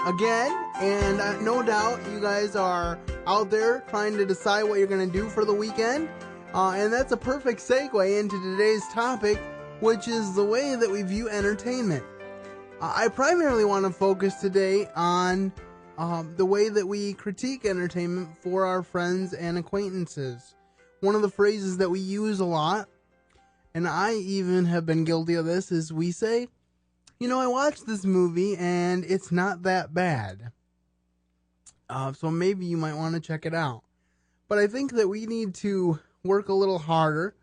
again, and no doubt you guys are out there trying to decide what you're going to do for the weekend, and that's a perfect segue into today's topic, which is the way that we view entertainment. I primarily want to focus today on the way that we critique entertainment for our friends and acquaintances. One of the phrases that we use a lot, and I even have been guilty of this, is we say, you know, I watched this movie and it's not that bad. So maybe you might want to check it out. But I think that we need to work a little harder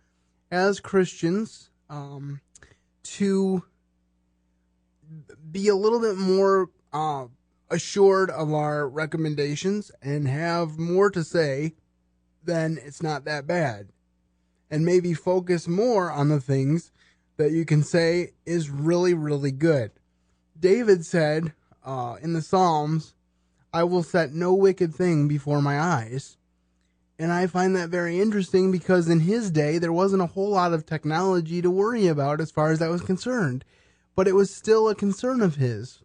as Christians to be a little bit more assured of our recommendations and have more to say than it's not that bad. And maybe focus more on the things that you can say is really, really good. David said in the Psalms, I will set no wicked thing before my eyes. And I find that very interesting because in his day, there wasn't a whole lot of technology to worry about as far as that was concerned. But it was still a concern of his.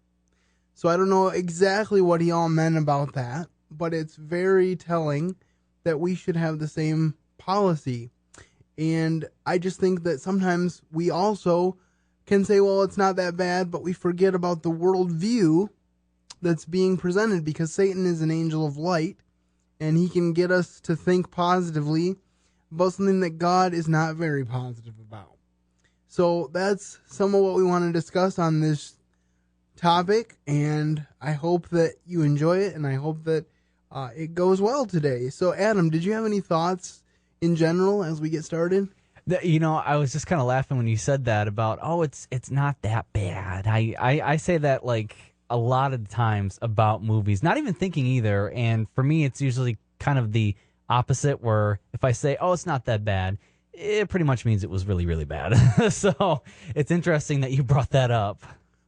So I don't know exactly what he all meant about that, but it's very telling that we should have the same policy. And I just think that sometimes we also can say, well, it's not that bad, but we forget about the worldview that's being presented because Satan is an angel of light and he can get us to think positively about something that God is not very positive about. So that's some of what we want to discuss on this topic, and I hope that you enjoy it, and I hope that it goes well today. So, Adam, did you have any thoughts in general as we get started? You know, I was just kind of laughing when you said that about, it's not that bad. I say that like a lot of times about movies, not even thinking either. And for me, it's usually kind of the opposite, where if I say, it's not that bad, it pretty much means it was really, really bad. So it's interesting that you brought that up.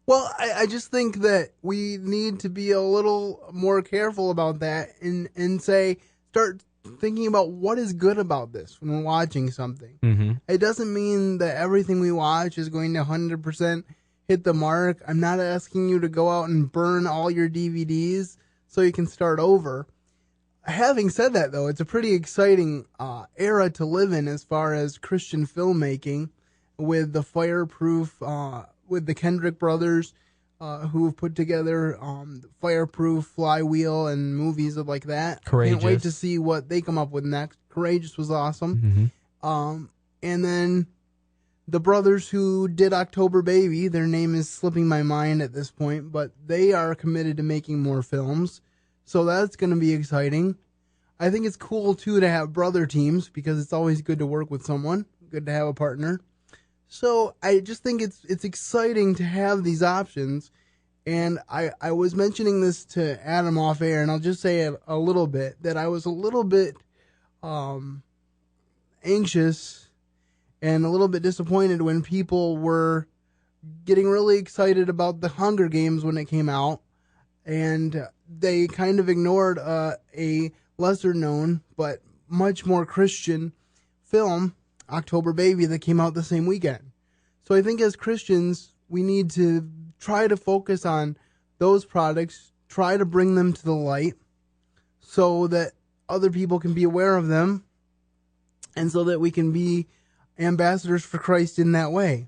Well, I just think that we need to be a little more careful about that and start thinking about what is good about this when we're watching something. Mm-hmm. It doesn't mean that everything we watch is going to 100% hit the mark. I'm not asking you to go out and burn all your DVDs so you can start over. Having said that, though, it's a pretty exciting era to live in as far as Christian filmmaking with the Fireproof, with the Kendrick brothers, who have put together Fireproof, Flywheel, and movies like that. Courageous. Can't wait to see what they come up with next. Courageous was awesome. Mm-hmm. And then the brothers who did October Baby, their name is slipping my mind at this point, but they are committed to making more films. So that's going to be exciting. I think it's cool, too, to have brother teams because it's always good to work with someone. Good to have a partner. So I just think it's exciting to have these options. And I was mentioning this to Adam off air, and I'll just say it a little bit, that I was a little bit anxious and a little bit disappointed when people were getting really excited about the Hunger Games when it came out. And they kind of ignored a lesser known but much more Christian film, October Baby, that came out the same weekend. So I think as Christians, we need to try to focus on those products, try to bring them to the light so that other people can be aware of them and so that we can be ambassadors for Christ in that way.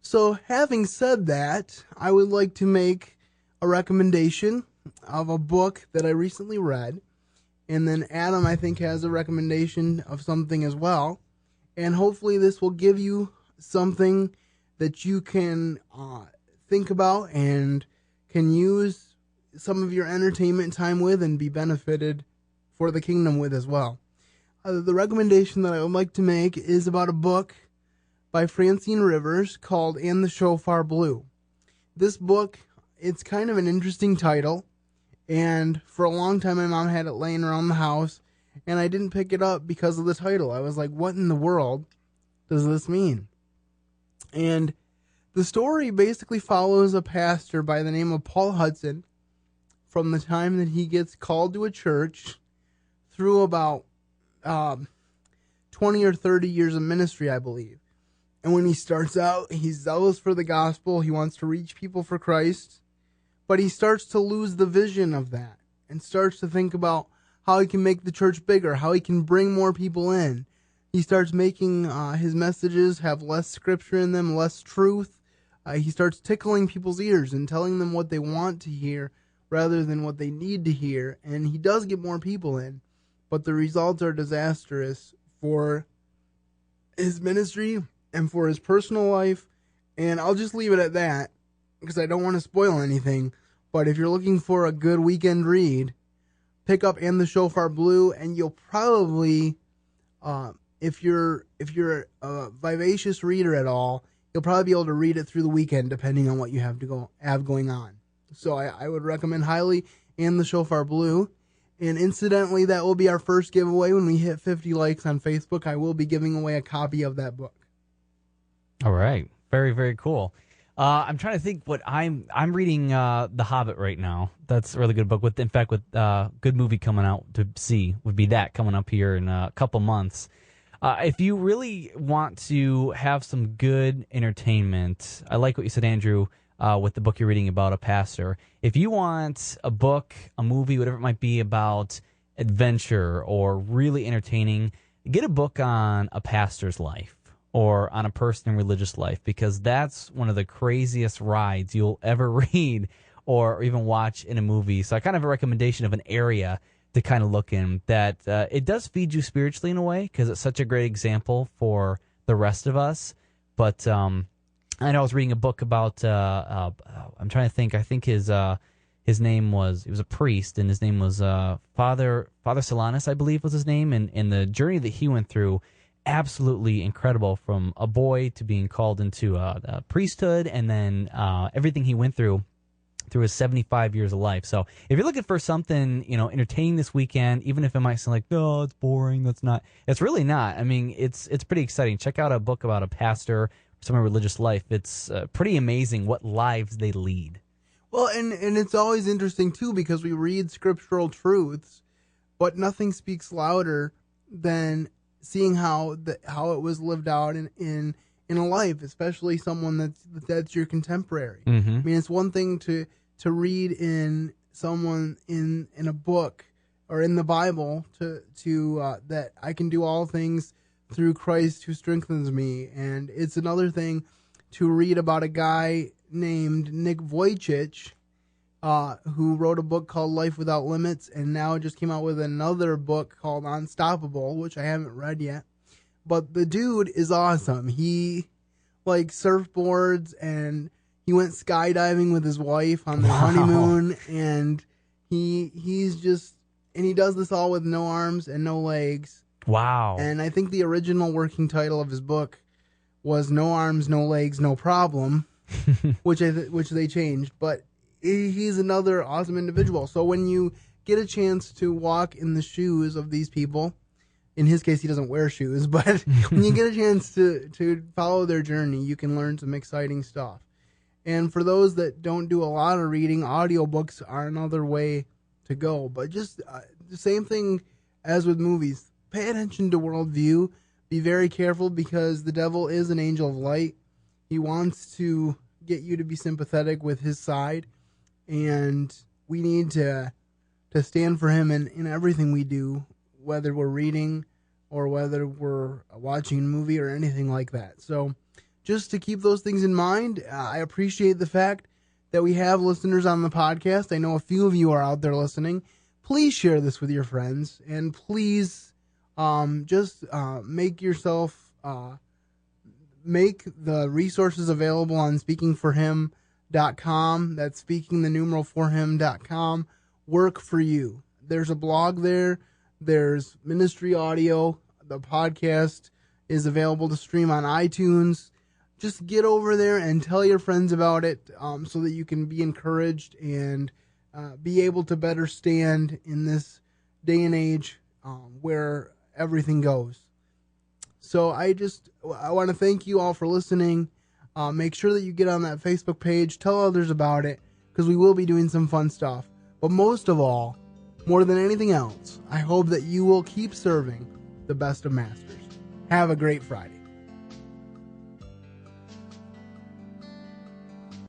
So having said that, I would like to make a recommendation of a book that I recently read. And then Adam, I think, has a recommendation of something as well. And hopefully this will give you something that you can think about and can use some of your entertainment time with and be benefited for the kingdom with as well. The recommendation that I would like to make is about a book by Francine Rivers called And the Shofar Blew. This book, it's kind of an interesting title, and for a long time my mom had it laying around the house, and I didn't pick it up because of the title. I was like, what in the world does this mean? And the story basically follows a pastor by the name of Paul Hudson from the time that he gets called to a church through about 20 or 30 years of ministry, I believe. And when he starts out, he's zealous for the gospel. He wants to reach people for Christ. but he starts to lose the vision of that and starts to think about how he can make the church bigger, how he can bring more people in. He starts making his messages have less scripture in them, less truth. He starts tickling people's ears and telling them what they want to hear rather than what they need to hear. And he does get more people in, but the results are disastrous for his ministry and for his personal life. And I'll just leave it at that because I don't want to spoil anything. But if you're looking for a good weekend read, pick up And the Shofar Blew, and you'll probably, if you're a vivacious reader at all, you'll probably be able to read it through the weekend depending on what you have going on. So I would recommend highly And the Shofar Blew. And incidentally, that will be our first giveaway when we hit 50 likes on Facebook. I will be giving away a copy of that book. All right. Very, very cool. I'm trying to think what I'm reading The Hobbit right now. That's a really good book. With good movie coming out to see would be that coming up here in a couple months. If you really want to have some good entertainment, I like what you said, Andrew, with the book you're reading about a pastor. If you want a book, a movie, whatever it might be about adventure or really entertaining, get a book on a pastor's life or on a person in religious life, because that's one of the craziest rides you'll ever read or even watch in a movie. So I kind of have a recommendation of an area to kind of look in that it does feed you spiritually in a way because it's such a great example for the rest of us. But I know I was reading a book about I'm trying to think. I think his name was, he was a priest, and his name was Father Solanus, I believe was his name, and the journey that he went through, absolutely incredible, from a boy to being called into a priesthood, and then everything he went through his 75 years of life. So if you're looking for something, entertaining this weekend, even if it might sound like, no, it's boring, it's really not. I mean, it's pretty exciting. Check out a book about a pastor, someone religious life. It's pretty amazing what lives they lead. Well, and it's always interesting too, because we read scriptural truths, but nothing speaks louder than seeing how it was lived out in a life, especially someone that's your contemporary. Mm-hmm. I mean, it's one thing to read in someone in a book or in the Bible to that I can do all things through Christ who strengthens me, and it's another thing to read about a guy named Nick Vujicic, who wrote a book called Life Without Limits, and now just came out with another book called Unstoppable, which I haven't read yet. But the dude is awesome. He surfboards, and he went skydiving with his wife on their honeymoon, and he does this all with no arms and no legs. Wow. And I think the original working title of his book was No Arms, No Legs, No Problem, which they changed. But he's another awesome individual. So when you get a chance to walk in the shoes of these people, in his case, he doesn't wear shoes, but when you get a chance to follow their journey, you can learn some exciting stuff. And for those that don't do a lot of reading, audiobooks are another way to go. But just the same thing as with movies. Pay attention to worldview. Be very careful, because the devil is an angel of light. He wants to get you to be sympathetic with his side, and we need to stand for him in everything we do, whether we're reading or whether we're watching a movie or anything like that. So just to keep those things in mind, I appreciate the fact that we have listeners on the podcast. I know a few of you are out there listening. Please share this with your friends, and please make the resources available on speakingforhim.com. That's speakingthenumero4him.com. Work for you. There's a blog there. There's ministry audio. The podcast is available to stream on iTunes. Just get over there and tell your friends about it, so that you can be encouraged and be able to better stand in this day and age where everything goes. So I want to thank you all for listening. Make sure that you get on that Facebook page. Tell others about it, because we will be doing some fun stuff. But most of all, more than anything else, I hope that you will keep serving the best of masters. Have a great Friday.